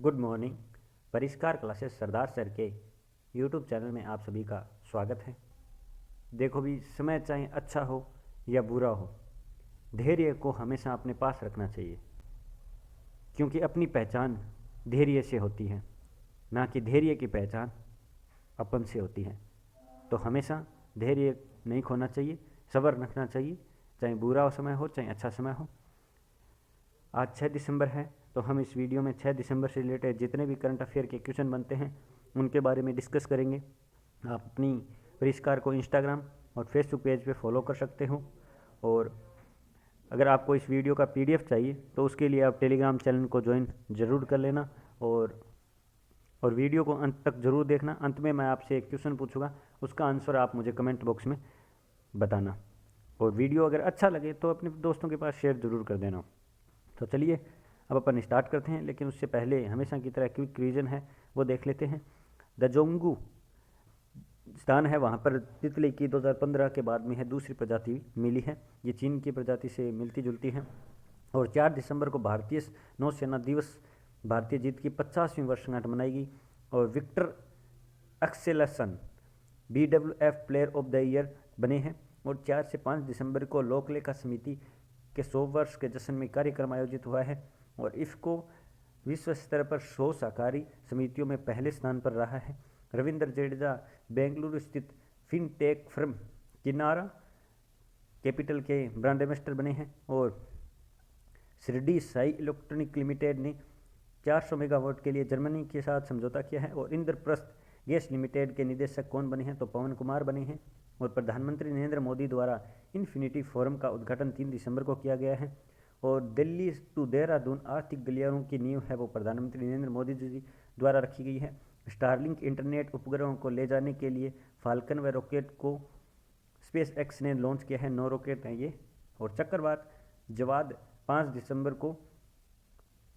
Good morning. परिष्कार classes सरदार sir के YouTube channel में आप सभी का स्वागत है। देखो भी, समय चाहे अच्छा हो या बुरा हो, धैर्य को हमेशा अपने पास रखना चाहिए, क्योंकि अपनी पहचान धैर्य से होती है, ना कि धैर्य की पहचान अपन से होती है। तो हमेशा धैर्य नहीं खोना चाहिए, सब्र रखना चाहिए, चाहे बुरा समय हो चाहे अच्छा समय हो। आज 6 दिसंबर है, तो हम इस वीडियो में 6 दिसंबर से रिलेटेड जितने भी करंट अफेयर के क्वेश्चन बनते हैं उनके बारे में डिस्कस करेंगे। आप अपनी परिष्कार को इंस्टाग्राम और फेसबुक पेज पे फॉलो कर सकते हो, और अगर आपको इस वीडियो का पीडीएफ चाहिए तो उसके लिए आप टेलीग्राम चैनल को ज्वाइन ज़रूर कर लेना, और वीडियो को अंत तक ज़रूर देखना। अंत में मैं आपसे एक क्वेश्चन पूछूंगा, उसका आंसर आप मुझे कमेंट बॉक्स में बताना, और वीडियो अगर अच्छा लगे तो अपने दोस्तों के पास शेयर ज़रूर कर देना। तो चलिए अब अपन स्टार्ट करते हैं, लेकिन उससे पहले हमेशा की तरह क्विक रिवीजन है वो देख लेते हैं। द जोंगू स्थान है, वहाँ पर तितली की 2015 के बाद में है दूसरी प्रजाति मिली है। ये चीन की प्रजाति से मिलती जुलती है। और 4 दिसंबर को भारतीय नौसेना दिवस, भारतीय जीत की 50वीं वर्षगांठ मनाएगी। और Victor Axelsen BWF player of the year बने हैं। और 4 से 5 दिसंबर को लोकलेखा समिति के 100 वर्ष के जश्न में कार्यक्रम आयोजित हुआ है। और इसको विश्व स्तर पर 100 सहकारी समितियों में पहले स्थान पर रहा है। रविंद्र जडेजा बेंगलुरु स्थित फिनटेक फर्म किनारा कैपिटल के ब्रांड एम्बेसडर बने हैं। और शिरडी साई इलेक्ट्रॉनिक लिमिटेड ने 400 मेगावाट के लिए जर्मनी के साथ समझौता किया है। और इंद्रप्रस्थ गैस लिमिटेड के निदेशक कौन बने हैं, तो पवन कुमार बने हैं। और प्रधानमंत्री नरेंद्र मोदी द्वारा इन्फिनिटी फोरम का उद्घाटन 3 दिसंबर को किया गया है। और दिल्ली टू देहरादून आर्थिक गलियारों की नींव है वो प्रधानमंत्री नरेंद्र मोदी जी द्वारा रखी गई है। स्टारलिंक इंटरनेट उपग्रहों को ले जाने के लिए फाल्कन व रॉकेट को स्पेस एक्स ने लॉन्च किया है। 9 रॉकेट हैं ये। और चक्रवात जवाद 5 दिसंबर को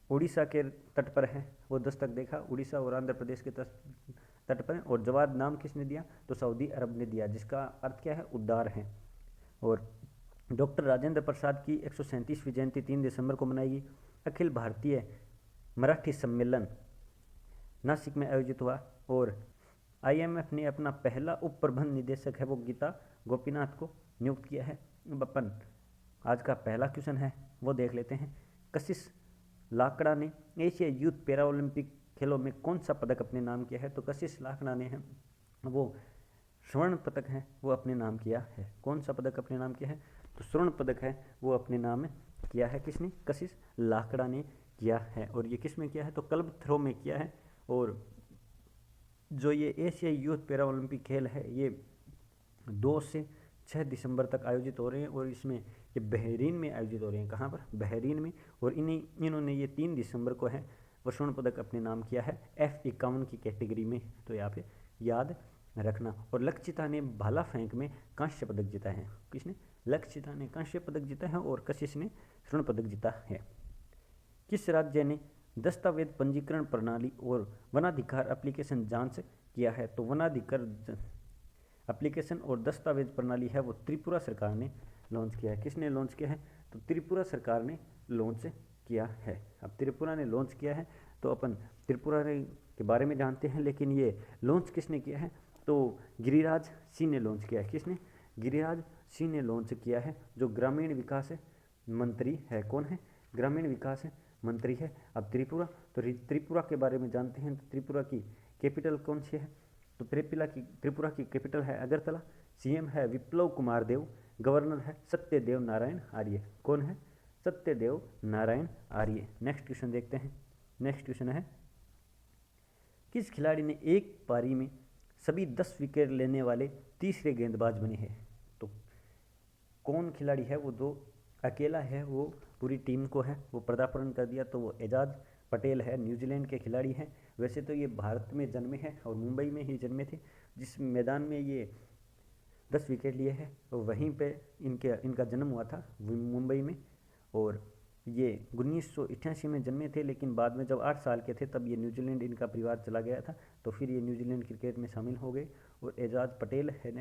उड़ीसा के तट पर है, वो दस्तक देखा। उड़ीसा और आंध्र प्रदेश के तट पर है। और जवाद नाम किसने दिया, तो सऊदी अरब ने दिया, जिसका अर्थ क्या है, उद्धार है। और डॉक्टर राजेंद्र प्रसाद की 137वीं जयंती 3 दिसंबर को मनाएगी। अखिल भारतीय मराठी सम्मेलन नासिक में आयोजित हुआ। और IMF ने अपना पहला उप प्रबंध निदेशक है वो गीता गोपीनाथ को नियुक्त किया है। अब अपन आज का पहला क्वेश्चन है वो देख लेते हैं। कशिश लाकड़ा ने एशिया यूथ पैरा ओलंपिक खेलों में कौन सा पदक अपने नाम किया है, तो कशिश लाकड़ा ने है वो स्वर्ण पदक है वो अपने नाम किया है। कौन सा पदक अपने नाम किया है, तो स्वर्ण पदक है वो अपने नाम किया है। किसने, कशिश लाकड़ा ने किया है। और ये किस में किया है, तो क्लब थ्रो में किया है। और जो ये एशिया यूथ पैरा ओलंपिक खेल है ये 2 से 6 दिसंबर तक आयोजित हो रहे हैं। और इसमें ये बहरीन में आयोजित हो रहे हैं। कहाँ पर, बहरीन में। और इन्होंने ये 3 दिसंबर को है वो स्वर्ण पदक अपने नाम किया है F51 की कैटेगरी में, तो यहाँ पे याद रखना। और लक्षिता ने भाला फेंक में कांस्य पदक जीता है। किसने, लक्षिता ने कांस्य पदक जीता है और कशिश ने स्वर्ण पदक जीता है। किस राज्य ने दस्तावेज पंजीकरण प्रणाली और वनाधिकार एप्लीकेशन जांच किया है, तो वनाधिकार एप्लीकेशन और दस्तावेज प्रणाली है वो त्रिपुरा सरकार ने लॉन्च किया है। किसने लॉन्च किया है, तो त्रिपुरा सरकार ने लॉन्च किया है। अब त्रिपुरा ने लॉन्च किया है तो अपन त्रिपुरा के बारे में जानते हैं, लेकिन ये लॉन्च किसने किया है, तो गिरिराज सिंह ने लॉन्च किया है। किसने, गिरिराज सिंह ने लॉन्च किया है, जो ग्रामीण विकास मंत्री है। कौन है, ग्रामीण विकास मंत्री है। अब त्रिपुरा, तो त्रिपुरा के बारे में जानते हैं। तो त्रिपुरा की कैपिटल कौन सी है, तो त्रिपुरा की कैपिटल है अगरतला। CM है विप्लव कुमार देव। गवर्नर है सत्यदेव नारायण आर्य। कौन है, सत्यदेव नारायण आर्य। नेक्स्ट क्वेश्चन देखते हैं। नेक्स्ट क्वेश्चन है, किस खिलाड़ी ने एक पारी में सभी 10 विकेट लेने वाले तीसरे गेंदबाज बने हैं, तो कौन खिलाड़ी है वो, दो अकेला है वो पूरी टीम को है वो पदार्पण कर दिया, तो वो एजाज पटेल है, न्यूजीलैंड के खिलाड़ी हैं। वैसे तो ये भारत में जन्मे हैं और मुंबई में ही जन्मे थे, जिस मैदान में ये 10 विकेट लिए हैं और वहीं पे इनका जन्म हुआ था मुंबई में। और ये 1988 में जन्मे थे, लेकिन बाद में जब 8 साल के थे तब ये न्यूजीलैंड इनका परिवार चला गया था, तो फिर ये न्यूजीलैंड क्रिकेट में शामिल हो गए। और एजाज पटेल है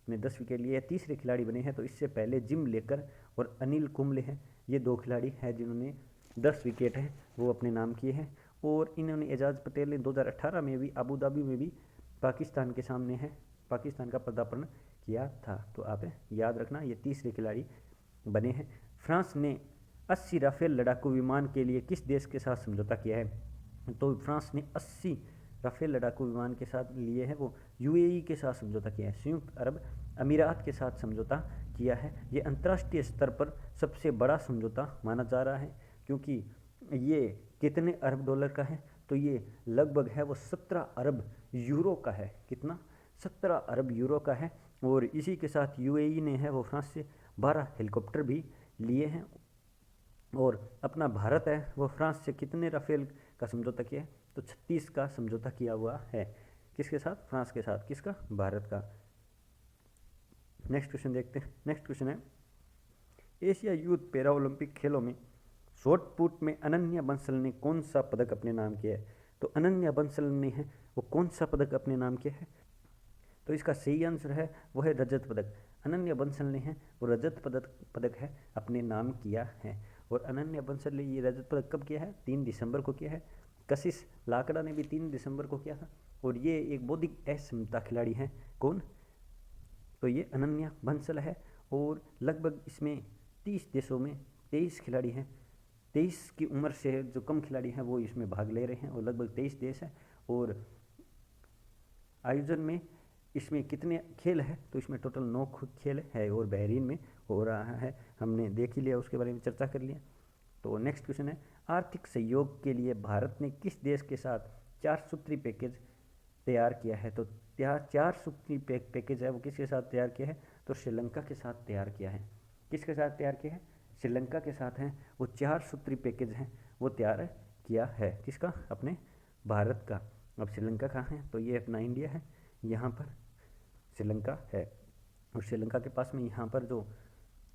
ने 10 विकेट लिए, तीसरे खिलाड़ी बने हैं। तो इससे पहले जिम लेकर और अनिल कुंबले हैं, ये 2 खिलाड़ी हैं जिन्होंने 10 विकेट हैं वो अपने नाम किए हैं। और इन्होंने एजाज पटेल ने 2018 में भी अबू धाबी में भी पाकिस्तान के सामने है पाकिस्तान का पदार्पण किया था। तो आप याद रखना ये तीसरे खिलाड़ी बने हैं। फ्रांस ने 80 राफेल लड़ाकू विमान के लिए किस देश के साथ समझौता किया है? तो फ्रांस ने 80 राफेल लड़ाकू विमान के साथ लिए हैं, वो यूएई के साथ समझौता किया है, संयुक्त अरब अमीरात के साथ समझौता किया है। ये अंतर्राष्ट्रीय स्तर पर सबसे बड़ा समझौता माना जा रहा है, क्योंकि ये कितने अरब डॉलर का है? तो ये लगभग है वो 17 अरब यूरो का है। कितना? 17 अरब यूरो का है। और इसी के साथ यूएई ने है वो फ्रांस से 12 हेलीकॉप्टर भी लिए हैं। और अपना भारत है वो फ्रांस से कितने राफेल का समझौता किया है? तो 36 का समझौता किया हुआ है। किसके साथ? फ्रांस के साथ। किसका? भारत का। नेक्स्ट क्वेश्चन देखते हैं। नेक्स्ट क्वेश्चन है, एशिया यूथ पैरा ओलंपिक खेलों में शॉट पुट में अनन्या बंसल ने कौन सा पदक अपने नाम किया है? तो अनन्या बंसल ने है वो कौन सा पदक अपने नाम किया है? तो इसका सही आंसर है वो है रजत पदक। अनन्या बंसल ने है वो रजत पदक है अपने नाम किया है। और अनन्या बंसल ने ये रजत पदक कब किया है? 3 दिसंबर को किया है। कशिश लाकड़ा ने भी 3 दिसंबर को किया था। और ये एक बौद्धिक अक्षमता खिलाड़ी हैं। कौन? तो ये अनन्या बंसल है। और लगभग इसमें 30 देशों में 23 खिलाड़ी हैं। 23 की उम्र से जो कम खिलाड़ी हैं वो इसमें भाग ले रहे हैं, और लगभग 23 देश हैं। और आयोजन में इसमें कितने खेल है? तो इसमें टोटल 9 खेल है, और बहरीन में हो रहा है। हमने देख ही लिया, उसके बारे में चर्चा कर लिया। तो नेक्स्ट क्वेश्चन है, आर्थिक सहयोग के लिए भारत ने किस देश के साथ 4 सूत्री पैकेज तैयार किया है? तो 4 सूत्री पैकेज है वो किसके साथ तैयार किया है? तो श्रीलंका के साथ तैयार किया है। किसके साथ तैयार किया है? श्रीलंका के साथ हैं वो 4 सूत्री पैकेज हैं वो तैयार किया है। किसका? अपने भारत का। अब श्रीलंका कहाँ है? तो ये अपना इंडिया है, यहाँ पर श्रीलंका है। और श्रीलंका के पास में यहाँ पर जो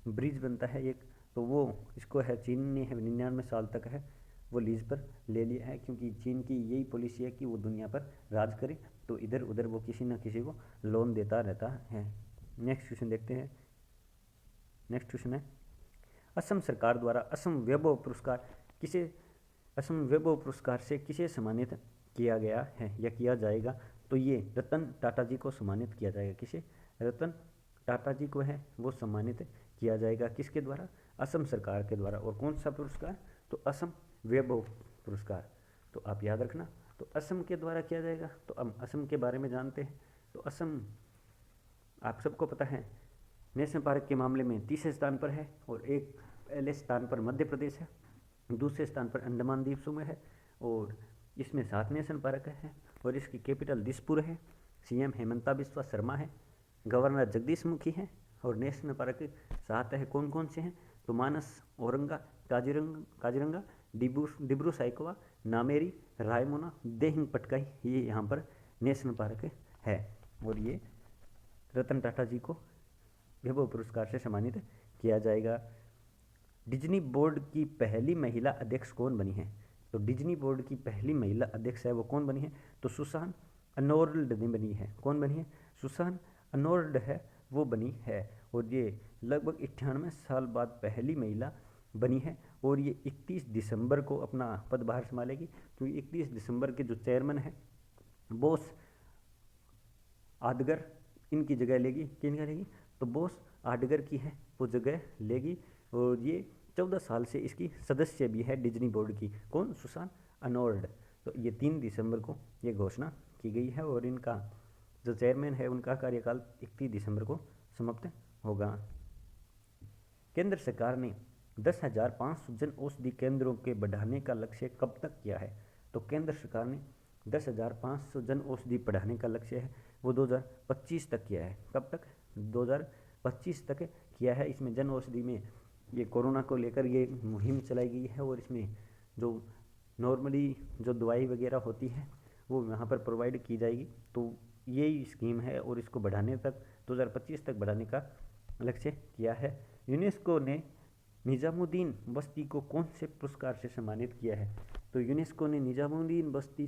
ब्रिज बनता है एक, तो वो इसको है चीन ने है 99 साल तक है वो लीज पर ले लिया है, क्योंकि चीन की यही पॉलिसी है कि वो दुनिया पर राज करे, तो इधर उधर वो किसी न किसी को लोन देता रहता है। नेक्स्ट क्वेश्चन देखते हैं। नेक्स्ट क्वेश्चन है, असम सरकार द्वारा असम वैभव पुरस्कार से किसे सम्मानित किया गया है या किया जाएगा? तो ये रतन टाटा जी को सम्मानित किया जाएगा। किसे? रतन टाटा जी को है वो सम्मानित किया जाएगा। किसके द्वारा? असम सरकार के द्वारा। और कौन सा पुरस्कार? तो असम वैभव पुरस्कार। तो आप याद रखना, तो असम के द्वारा किया जाएगा। तो हम असम के बारे में जानते हैं। तो असम आप सबको पता है नेशनल पार्क के मामले में तीसरे स्थान पर है, और एक पहले स्थान पर मध्य प्रदेश है, दूसरे स्थान पर अंडमान द्वीप समूह है, और इसमें 7 नेशनल पार्क है, और इसकी कैपिटल दिसपुर है। सीएम हेमंता बिस्वा शर्मा है, गवर्नर जगदीश मुखी है, और नेशनल पार्क 7 है। कौन कौन से हैं? तो मानस, औरंगा, काजीरंगा, डिब्रू साइखोवा, नामेरी, रायमोना, देहिंग पटकाई, ये यहाँ पर नेशनल पार्क है। और ये रतन टाटा जी को वैभव पुरस्कार से सम्मानित किया जाएगा। डिज्नी बोर्ड की पहली महिला अध्यक्ष कौन बनी है? तो डिज्नी बोर्ड की पहली महिला अध्यक्ष है वो कौन बनी है? तो सुसान अर्नोल्ड ने बनी है। कौन बनी है? सुसान अर्नोल्ड है वो बनी है। और ये लगभग 98 साल बाद पहली महिला बनी है, और ये 31 दिसंबर को अपना पदभार संभालेगी, क्योंकि 31 दिसंबर के जो चेयरमैन है बोस आडगर इनकी जगह लेगी। किन का लेगी? तो बोस आडगर की है वो जगह लेगी। और ये 14 साल से इसकी सदस्य भी है डिज्नी बोर्ड की। कौन? Susan Arnold. तो ये 3 दिसंबर को ये घोषणा की गई है, और इनका जो चेयरमैन है उनका कार्यकाल 31 दिसंबर को समाप्त होगा। केंद्र सरकार ने 10,500 जन औषधि केंद्रों के बढ़ाने का लक्ष्य कब तक किया है? तो केंद्र सरकार ने 10,500 जन औषधि बढ़ाने का लक्ष्य है वो 2025 तक किया है। कब तक? 2025 तक किया है। इसमें जन औषधि में ये कोरोना को लेकर ये मुहिम चलाई गई है, और इसमें जो नॉर्मली जो दवाई वगैरह होती है वो यहाँ पर प्रोवाइड की जाएगी। तो यही स्कीम है, और इसको बढ़ाने तक 2025 तक बढ़ाने का लक्ष्य किया है। यूनेस्को ने निजामुद्दीन बस्ती को कौन से पुरस्कार से सम्मानित किया है? तो यूनेस्को ने निजामुद्दीन बस्ती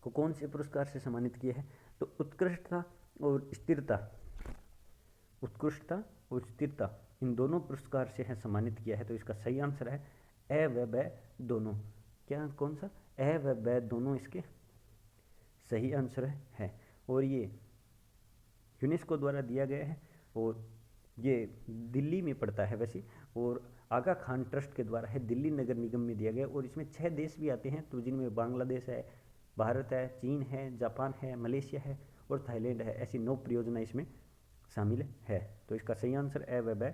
को कौन से पुरस्कार से सम्मानित किया है? तो उत्कृष्टता और स्थिरता इन दोनों पुरस्कार से है सम्मानित किया है। तो इसका सही आंसर है ए व ब दोनों। क्या? कौन सा? ए व ब दोनों इसके सही आंसर है। और ये यूनेस्को द्वारा दिया गया है और ये दिल्ली में पड़ता है वैसे, और आगा खान ट्रस्ट के द्वारा है, दिल्ली नगर निगम में दिया गया। और इसमें 6 देश भी आते हैं, तो जिनमें बांग्लादेश है, भारत है, चीन है, जापान है, मलेशिया है और थाईलैंड है। ऐसी 9 परियोजना इसमें शामिल है। तो इसका सही आंसर ए व ब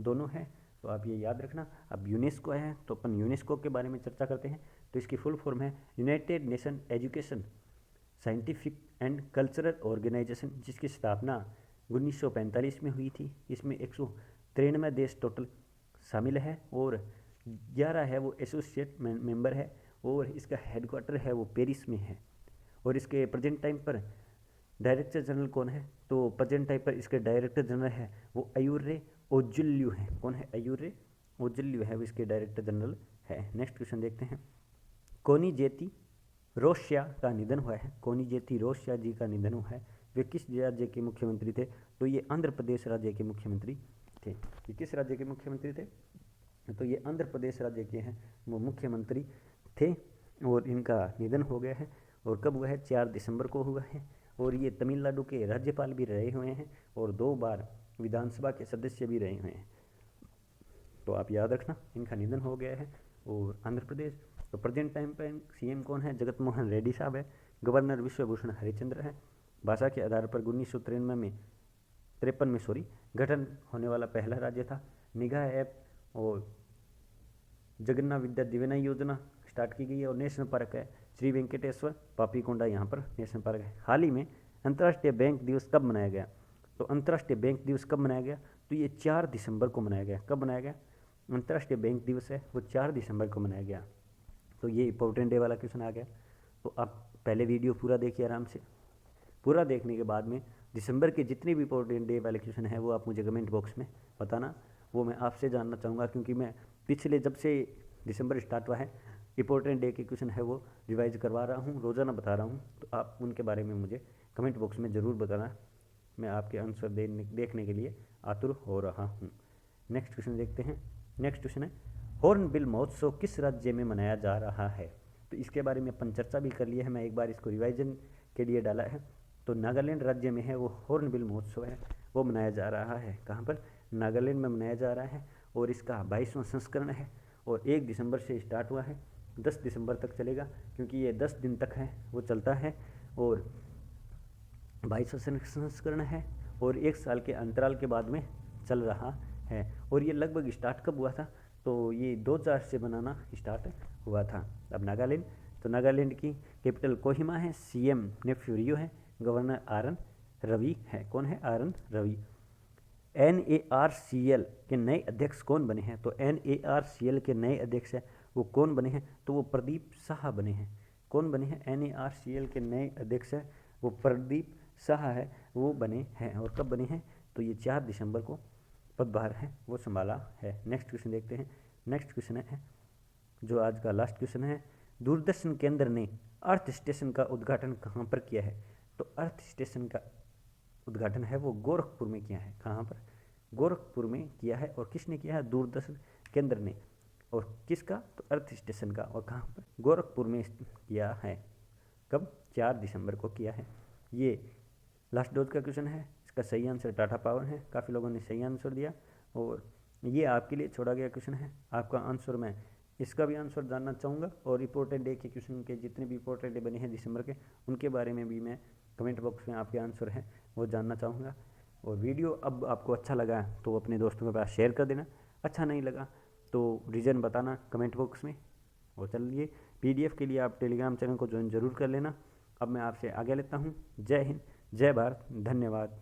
दोनों है। तो आप ये याद रखना। अब यूनेस्को है, तो अपन यूनेस्को के बारे में चर्चा करते हैं। तो इसकी फुल फॉर्म है United Nation Education Scientific and Cultural Organization, जिसकी स्थापना 1945 में हुई थी। इसमें 193 देश टोटल शामिल है और 11 है वो एसोसिएट मेंबर है, और इसका हेडक्वार्टर है वो पेरिस में है। और इसके प्रेजेंट टाइम पर डायरेक्टर जनरल कौन है? तो प्रेजेंट टाइम पर इसके डायरेक्टर जनरल है वो अयूर्रे ओजुल्यू है। कौन है? अयूर्रे ओजुल्यू है वो इसके डायरेक्टर जनरल है। नेक्स्ट क्वेश्चन देखते हैं। कोनिजेती रोसिया का निधन हुआ है। कोनिजेती रोसिया जी का निधन हुआ है। वे किस राज्य के मुख्यमंत्री थे? तो ये आंध्र प्रदेश राज्य के मुख्यमंत्री थे। ये किस राज्य के मुख्यमंत्री थे? तो ये आंध्र प्रदेश राज्य के हैं वो मुख्यमंत्री थे, और इनका निधन हो गया है। और कब हुआ है? 4 दिसंबर को हुआ है। और ये तमिलनाडु के राज्यपाल भी रहे हुए हैं और 2 बार विधानसभा के सदस्य भी रहे हुए हैं। तो आप याद रखना, इनका निधन हो गया है। और आंध्र प्रदेश, तो प्रेजेंट टाइम पर सीएम कौन है? जगत मोहन रेड्डी साहब है। गवर्नर विश्वभूषण हरिचंद्र है। भाषा के आधार पर 1953 में गठन होने वाला पहला राज्य था। निगाह ऐप और जगन्नाथ विद्या दिवेना योजना स्टार्ट की गई है। और नेशनल पार्क है श्री वेंकटेश्वर पापीकोंडा, यहाँ पर नेशनल पार्क है। हाल ही में अंतर्राष्ट्रीय बैंक दिवस कब मनाया गया? तो अंतर्राष्ट्रीय बैंक दिवस कब मनाया गया? तो ये 4 दिसंबर को मनाया गया। कब मनाया गया? अंतर्राष्ट्रीय बैंक दिवस है वो 4 दिसंबर को मनाया गया। तो ये इंपॉर्टेंट डे वाला क्वेश्चन आ गया। तो आप पहले वीडियो पूरा देखिए आराम से। पूरा देखने के बाद में दिसंबर के जितने भी इंपॉर्टेंट डे वाले क्वेश्चन हैं वो आप मुझे कमेंट बॉक्स में बताना। वो मैं आपसे जानना चाहूँगा, क्योंकि मैं पिछले जब से दिसंबर स्टार्ट हुआ है इंपॉर्टेंट डे के क्वेश्चन है वो रिवाइज करवा रहा हूँ, रोज़ाना बता रहा हूँ। तो आप उनके बारे में मुझे कमेंट बॉक्स में ज़रूर बताना। मैं आपके आंसर देखने के लिए आतुर हो रहा हूँ। नेक्स्ट क्वेश्चन देखते हैं। नेक्स्ट क्वेश्चन है, हॉर्नबिल महोत्सव किस राज्य में मनाया जा रहा है? तो इसके बारे में अपन चर्चा भी कर लिया है, मैं एक बार इसको रिवाइजन के लिए डाला है। तो नागालैंड राज्य में है वो हॉर्नबिल महोत्सव है वो मनाया जा रहा है। कहाँ पर? नागालैंड में मनाया जा रहा है। और इसका 22वां संस्करण है और 1 दिसंबर से स्टार्ट हुआ है, 10 दिसंबर तक चलेगा, क्योंकि ये 10 दिन तक है वो चलता है। और 22वां संस्करण है और 1 साल के अंतराल के बाद में चल रहा है। और ये लगभग स्टार्ट कब हुआ था? तो ये 2000 से बनाना स्टार्ट हुआ था। अब नागालैंड, तो नागालैंड की कैपिटल कोहिमा है, सीएम नेफ्यू रियो है, गवर्नर आरएन रवि है। कौन है? आरएन रवि। NARCL के नए अध्यक्ष कौन बने हैं? तो NARCL के नए अध्यक्ष है वो कौन बने हैं? तो वो प्रदीप शाह बने हैं। कौन बने हैं? NARCL के नए अध्यक्ष है वो प्रदीप शाह है वो बने हैं। और कब बने हैं? तो ये 4 दिसंबर को पदभार है वो संभाला है। नेक्स्ट क्वेश्चन देखते हैं। नेक्स्ट क्वेश्चन है जो आज का लास्ट क्वेश्चन है, दूरदर्शन केंद्र ने अर्थ स्टेशन का उद्घाटन कहाँ पर किया है? तो अर्थ स्टेशन का उद्घाटन है वो गोरखपुर में किया है। कहाँ पर? गोरखपुर में किया है। और किसने किया है? दूरदर्शन केंद्र ने। और किसका? तो अर्थ स्टेशन का। और कहाँ पर? गोरखपुर में किया है। कब? 4 दिसंबर को किया है। ये लास्ट डोज का क्वेश्चन है। इसका सही आंसर टाटा पावर है। काफ़ी लोगों ने सही आंसर दिया और ये आपके लिए छोड़ा गया क्वेश्चन है। आपका आंसर मैं इसका भी आंसर जानना चाहूँगा, और इंपॉर्टेंट डे के क्वेश्चन के जितने भी इंपॉर्टेंट डे बने हैं दिसंबर के, उनके बारे में भी मैं कमेंट बॉक्स में आपके आंसर हैं वो जानना चाहूँगा। और वीडियो अब आपको अच्छा लगा तो अपने दोस्तों के पास शेयर कर देना, अच्छा नहीं लगा तो रीज़न बताना कमेंट बॉक्स में। और चलिए, PDF के लिए आप टेलीग्राम चैनल को ज्वाइन ज़रूर कर लेना। अब मैं आपसे आगे लेता हूँ। जय हिंद, जय भारत, धन्यवाद।